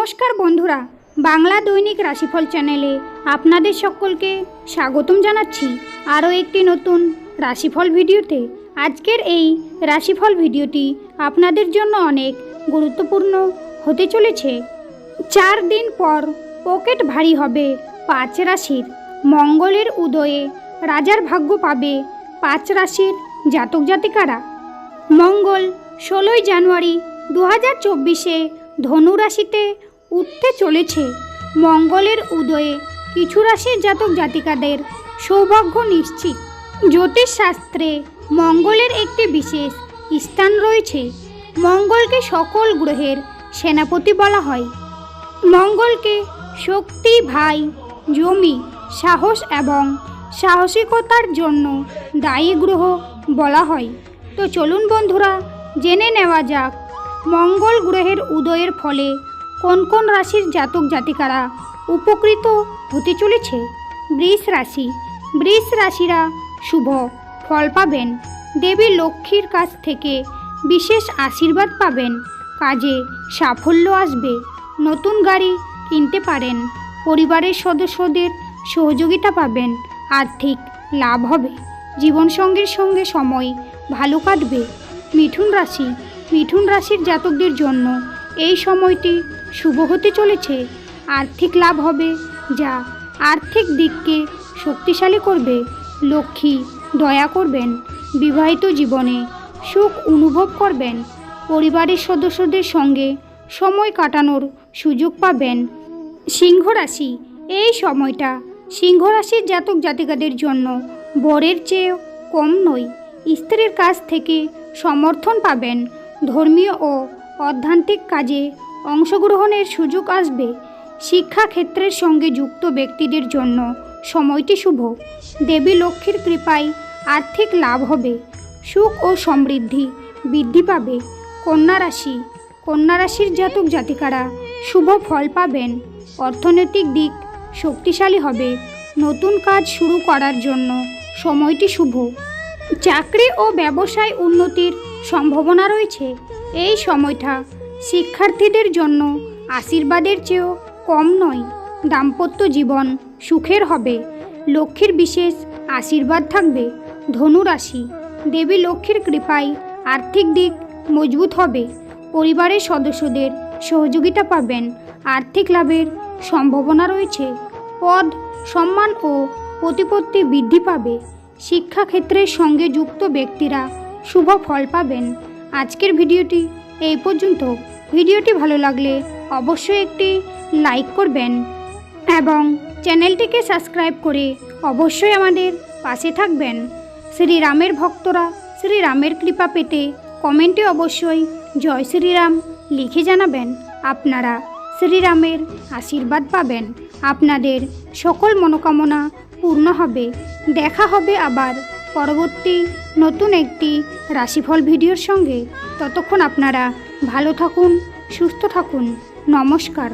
নমস্কার বন্ধুরা, বাংলা দৈনিক রাশিফল চ্যানেলে আপনাদের সকলকে স্বাগতম জানাচ্ছি আরও একটি নতুন রাশিফল ভিডিওতে। আজকের এই রাশিফল ভিডিওটি আপনাদের জন্য অনেক গুরুত্বপূর্ণ হতে চলেছে। 4 দিন পর পকেট ভারী হবে 5 রাশির। মঙ্গলের উদয়ে রাজার ভাগ্য পাবে 5 রাশির জাতক জাতিকারা। মঙ্গল 16 জানুয়ারি 2024-এ ধনু রাশিতে উঠতে চলেছে। মঙ্গলের উদয়ে কিছু রাশির জাতক জাতিকাদের সৌভাগ্য নিশ্চিত। জ্যোতিষশাস্ত্রে মঙ্গলের একটি বিশেষ স্থান রয়েছে। মঙ্গলকে সকল গ্রহের সেনাপতি বলা হয়। মঙ্গলকে শক্তি, ভাই, জমি, সাহস এবং সাহসিকতার জন্য দায়ী গ্রহ বলা হয়। তো চলুন বন্ধুরা, জেনে নেওয়া যাক মঙ্গল গ্রহের উদয়ের ফলে কোন কোন রাশির জাতক জাতিকারা উপকৃত হতে চলেছে। বৃষ রাশি। বৃষ রাশিরা শুভ ফল পাবেন। দেবী লক্ষ্মীর কাছ থেকে বিশেষ আশীর্বাদ পাবেন। কাজে সাফল্য আসবে। নতুন গাড়ি কিনতে পারেন। পরিবারের সদস্যদের সহযোগিতা পাবেন। আর্থিক লাভ হবে। জীবনসঙ্গীর সঙ্গে সময় ভালো কাটবে। মিথুন রাশি। মিথুন রাশির জাতকদের জন্য এই সময়টি শুভ হতে চলেছে। আর্থিক লাভ হবে, যা আর্থিক দিককে শক্তিশালী করবে। লক্ষ্মী দয়া করবেন। বিবাহিত জীবনে সুখ অনুভব করবেন। পরিবারের সদস্যদের সঙ্গে সময় কাটানোর সুযোগ পাবেন। সিংহ রাশি। এই সময়টা সিংহ রাশির জাতক জাতিকাদের জন্য বরের চেয়েও কম নয়। স্ত্রীর কাছ থেকে সমর্থন পাবেন। ধর্মীয় ও আধ্যাত্মিক কাজে অংশগ্রহণের সুযোগ আসবে। শিক্ষাক্ষেত্রের সঙ্গে যুক্ত ব্যক্তিদের জন্য সময়টি শুভ। দেবী লক্ষ্মীর কৃপায় আর্থিক লাভ হবে। সুখ ও সমৃদ্ধি বৃদ্ধি পাবে। কন্যা রাশি। কন্যা রাশির জাতক জাতিকারা শুভ ফল পাবেন। অর্থনৈতিক দিক শক্তিশালী হবে। নতুন কাজ শুরু করার জন্য সময়টি শুভ। চাকরি ও ব্যবসায় উন্নতির সম্ভাবনা রয়েছে। এই সময়টা শিক্ষার্থীদের জন্য আশীর্বাদের চেয়েও কম নয়। দাম্পত্য জীবন সুখের হবে। লক্ষ্মীর বিশেষ আশীর্বাদ থাকবে। ধনু রাশি। দেবী লক্ষ্মীর কৃপায় আর্থিক দিক মজবুত হবে। পরিবারের সদস্যদের সহযোগিতা পাবেন। আর্থিক লাভের সম্ভাবনা রয়েছে। পদ, সম্মান ও প্রতিপত্তি বৃদ্ধি পাবে। শিক্ষাক্ষেত্রের সঙ্গে যুক্ত ব্যক্তিরা শুভ ফল পাবেন। আজকের ভিডিওটি এই পর্যন্ত। ভিডিওটি ভালো লাগলে অবশ্যই একটি লাইক করবেন এবং চ্যানেলটিকে সাবস্ক্রাইব করে অবশ্যই আমাদের পাশে থাকবেন। শ্রীরামের ভক্তরা শ্রীরামের কৃপা পেতে কমেন্টে অবশ্যই জয় শ্রীরাম লিখে জানাবেন। আপনারা শ্রীরামের আশীর্বাদ পাবেন। আপনাদের সকল মনোকামনা পূর্ণ হবে। দেখা হবে আবার পরবর্তী নতুন একটি রাশিফল ভিডিওর সঙ্গে। ততক্ষণ আপনারা ভালো থাকুন, সুস্থ থাকুন। নমস্কার।